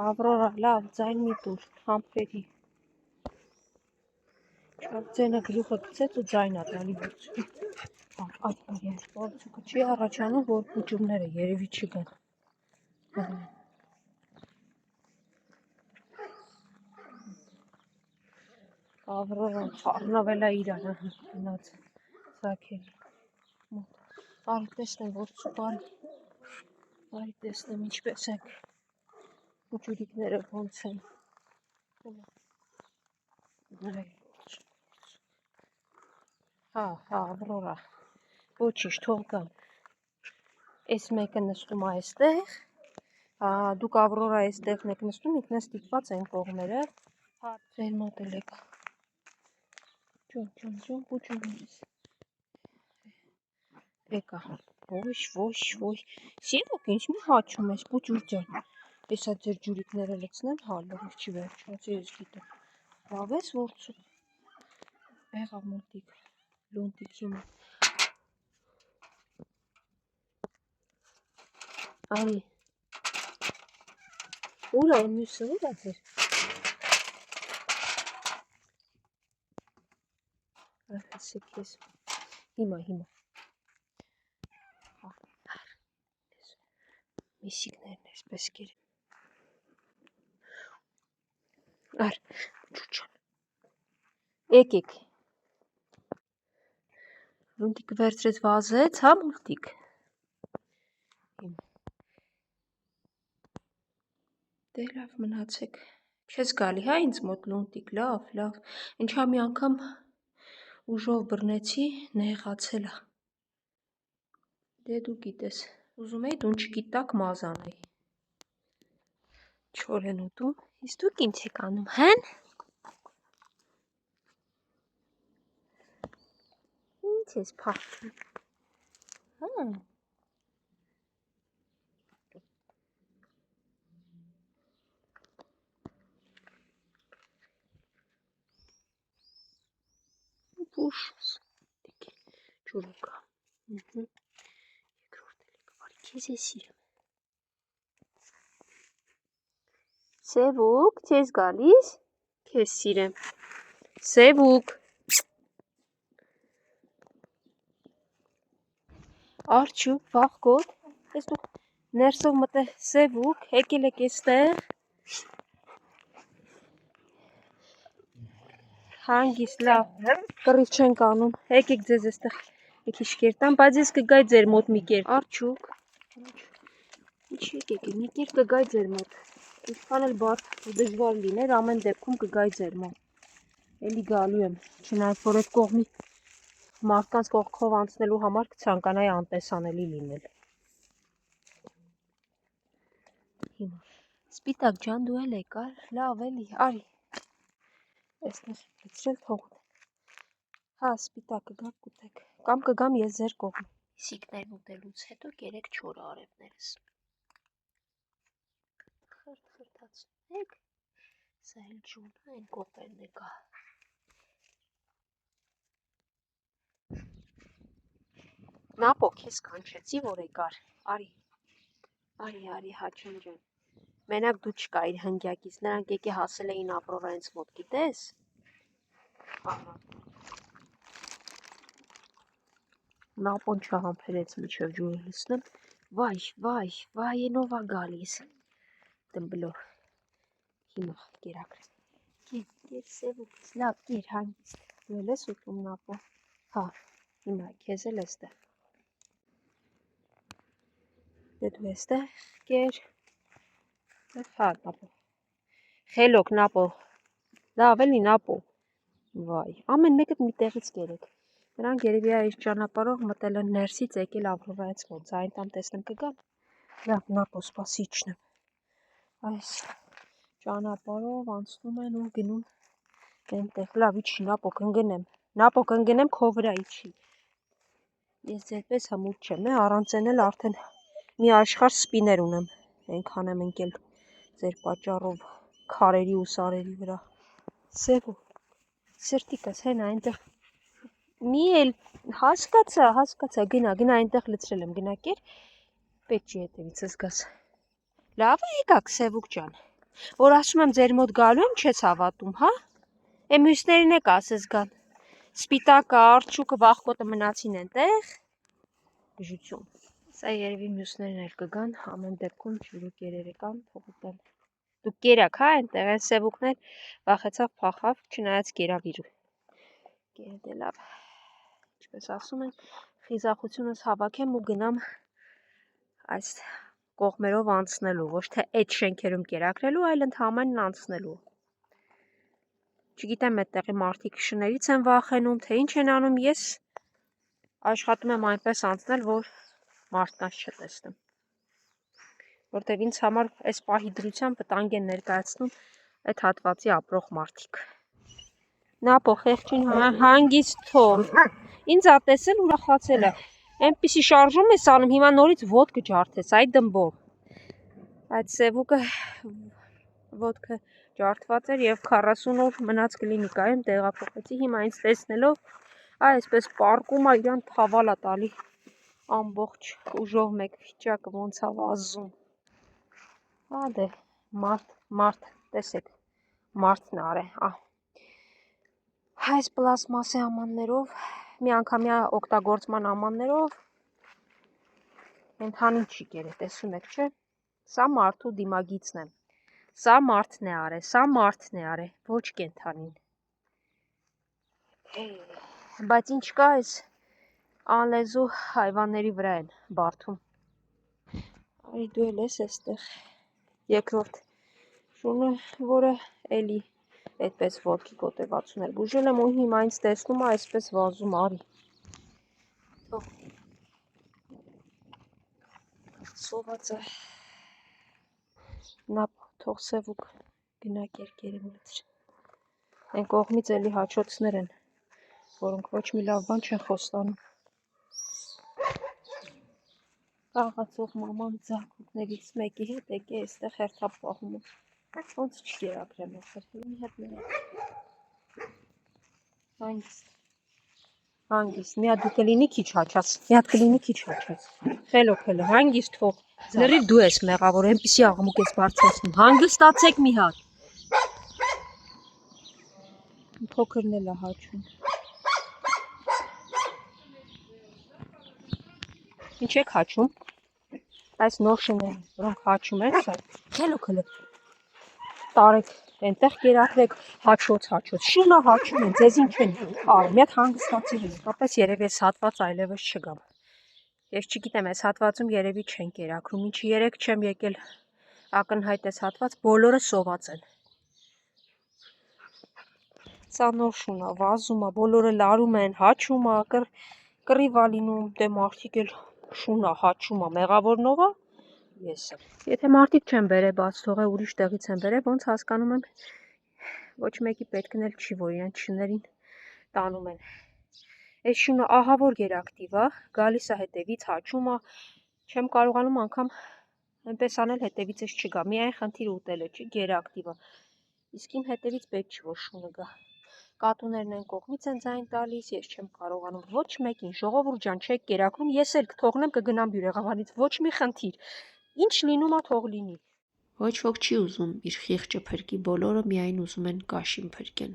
Ավրորա, լավ, ձայն մի տուր, համբերի։ Շատ ձենը գլուխը գցեց ու ձայնա տալի որցուկի։ Այդ որցուկը չի առաջանում, որ պուճումները երևի չգան։ Ավրորան խառնվել է իրան, գնաց սաքերի մոտ։ Արի տեսնեմ որցուկ, արի տեսնեմ ինչպես են պուճուրիկները ոնց են։ Հա, Ավրորա, ոչինչ, թող գան։ Այս մեկը նստում է այստեղ, դուք Ավրորա այստեղն եք նստում, ինքն է ստիպված այն կողմերը։ Հա, ձեր մոտ էլ եկա։ Ջոն, պուճումներս։ Եկա, ոչ, սիվոք ինչ մի հաչում ես, պուճուր ջան։ Եսա ձեր ջուրիկները լցնեմ, հա, լավ չի վերջացի, ես գիտեմ։ Լավ ես որցուկ։ Եղավ մոտիկ, լունտիկ հիմա։ Արի։ Ուր է մյուսը, ուր է ձեր։ Ասեք ես։ Հիմա։ Միսիկներն այսպես կեր։ Ար, ճուճան։ Եկեք։ Լունտիկը վերցրեց վազեց, հա մուլտիկ։ Դե լավ մնացեք։ Չես գալի, հա ինձ մոտ լունտիկ, լավ։ Ինչա մի անգամ ուժով բռնեցի, նեղացել է։ Դե դու գիտես, ուզում էի դունչիկի տակ մազ անեի։ Չոր են ուտում, իսկ դուք ինչ եք անում, հեն։ Ինչ ես փախչում։ Հա։ Բուշս, ջուրուկա։ Երկրորդ էլ եկա, բարի քեզ ես սիրեմ։ Սևուկ, չես գալիս, քեզ սիրեմ։ Սևուկ։ Արջուկ, վախկոտ, ես դու ներսով մտե Սևուկ, եկել եք էստեղ։ Հանգիստ, լավ, կռիվ չենք անում, եկեք ձեզ էստեղ եկի շկերտամ, բայց ես կգայ ձեր մոտ մի կեր, արջուկ, ինչ եկեք, մի կեր կգայ ձեր մոտ, ինչքան էլ բարդ դժվար լիներ, ամեն դեպքում կգայ ձեր մոտ, էլի գալու եմ, չնայած որ այդ կողմի մարդկանց կողքով անցնելու համար կցանկանայի անտեսանելի լինել։ Հիմա, սպիտակ ջան դու էլ եկար, լավ էլի, արի, էստեղ լցրել թողուտ, հա սպիտակը գաք կուտեք, կամ կգամ ես ձեր կողմ, իսիկներ ուտելուց հետո կերեք չոր արևներս, խրթացնեք, սա էլ ջունը են կողպերն եկա, Նապո քեզ կանչեցի, որ եկար, արի, հաչան ջան, մենակ դու չկայիր հնգյակից, նրանք եկե հասել էին Ավրորայից մոտ, գիտես, Նապոն չհամբերեց միջև ջուրը լցնեմ, վայ, ենով ա գալիս, դմբլոր, հիմա կերակրեմ, կեր սևուկս, լավ կեր հանգիստ, դու էլ ես ուտում Նապո, հա, հիմա քեզ էլ էստեղ, դե դու էստեղ կեր, հա Նապո, խելոք Նապո, լավ էլի Նապո, վայ, ամեն մեկդ մի տեղից կերեք, նրանք երևի այս ճանապարհով մտել են ներսից եկել Ավրորայից մոտ, ձայն տամ տեսնեմ կգան, լավ Նապո սպասի իջնեմ, այս ճանապարհով անցնում են ու գնում այնտեղ, լավ իջի Նապո կընկնեմ քո վրա իջի, ես ձերպես հմուտ չեմ, առանց են էլ արդեն մի աշխարհ սպիներ ունեմ, այնքան եմ ընկել ձեր պատճառով քարերի ու սարերի վրա, Սևուկ, սրտիկս հենա այնտեղ, մի էլ հասկացա, գնա այնտեղ լցրել եմ, գնա կեր, պետք չի հետևիցս գաս, լավ է եկաք Սևուկ ջան, Որ ասում եմ ձեր մոտ գալու եմ, չես հավատում, հա? Մյուսներին եք ասես գան։ Սպիտակը, արջուկը, վախկոտը մնացին այնտեղ։ Բժություն։ Սա երևի մյուսներն էլ կգան, ամեն դեպքում ջուրը կերերը կան, թող ուտեն։ Դուք կերաք, հա, այնտեղ այն սևուկներ վախեցավ, փախավ, չնայած կերավ իր։ Կերդ է լավ։ Ինչպես ասում են, խիզախությունս հավաքեմ ու գնամ այս կողմերով անցնելու, ոչ թե այդ շենքերում կերակրելու, այլ ընդհանրապես անցնելու։ Չգիտեմ այդտեղի մարդիկ շներից են վախենում, թե ինչ են անում, ես աշխատում եմ այնպես անցնել, որ մարդկանց չտեսնեմ։ Որտեւ ինձ համար այս պահի դրությամբ վտանգ են ներկայացնում այդ հատվածի ապրող մարդիկ։ Նա փոխեցին հանգիստ թող։ Ինձ ա տեսել ուրախացել է։ Այնպիսի շարժում է անում, հիմա նորից ոդկը ջարդեց, այ դմբով։ Այդ սևուկը ոդկը ջարդված էր եւ 40 օր մնաց կլինիկայում տեղափոխեցի, հիմա ինձ տեսնելով այսպես պարկում է իրան թավալ է տալի ամբողջ ուժով մեկ վիճակը ոնց է վազում։ Հա դե մարդ, տեսեք, մարդն արե, այս պլաստմասե ամաններով, միանգամյա օգտագործման ամաններով ընդհանին չի կերել, տեսում եք, չէ՞։ Սա մարդու դիմագիծն է։ Սա մարդն է արել, սա մարդն է արել, ոչ կենդանին։ Բայց ինչ կա այս անլեզու հայվանների վրա են բարդում։ Արի դու էլ ես այստեղ երկրորդ շունը, որը էլի այդպես ոտքի գոտևացուն էլ բուժել եմ ու հիմա ինձ տեսնում է այսպես վազում, արի։ Սոված է։ Նա թող սևուկ գնա կերկերը մտր։ Այն կողմից էլի հաչոցներ են, որոնք ոչ մի լավ բան չեն խոստանում։ Կաղացող մաման ձակուկներից մեկի հետ եկե այստեղ հերթապ պահում է։ Ոնց չկերակրեմ ախր, մի հետ նրա։ Հանգիստ, մի հատ դու կլինի քիչ հաչած, խելոք, հանգիստ թող, լրիվ դու ես մեղավոր, այնպիսի աղմուկ ես բարձրացնում, հանգստացեք մի հատ, փոքրն էլ է հաչում, ինչ եք հաչում, այս նոր շները, որոնք հաչում են, խելոք, տարեք, այնտեղ կերակրեք, հաչոց, շունը հաչում են, ձեզ ինչ են, մի հատ հանգստացիր, իսկապես երևի այս հատված այլևս չգամ, ես չգիտեմ, այս հատվածում երևի չեն կերակրում, ինչի երեք չեմ եկել ակնհայտ այս հատված, բոլորը սոված են, սա նոր շուն է, վազում է, բոլորը լարում են, հաչում է, կռիվ է լինում, դե մարդիկ էլ շուն է, հաչում է, մեղավորնով է, ես եմ, եթե մարդիկ չեն բերե բաց թողե, ուրիշ տեղից են բերե, ոնց հասկանում եմ, ոչ մեկի պետքն էլ չի, որ իրան շներին տանում են, այս շունը ահավոր գերակտիվ է, գալիս է հետևից, հաչում է, չեմ կարողանում անգամ այնպես անել հետևիցս չգա, միայն խնդիր ուտելը չի, գերակտիվ է, իսկ իմ հետևից պետք չի, որ շունը գա, կատուներն են կողմից են ձայն տալիս, ես չեմ կարողանում, ոչ մեկին, ժողովուրդ ջան, չեք կերակրում, ես էլ կթողնեմ կգնամ բյուրեղավանից, ոչ մի խնդիր, ինչ լինում է թող լինի։ Ոչ ոք չի ուզում իր խիղճը փրկի, բոլորը միայն ուզում են կաշին փրկեն։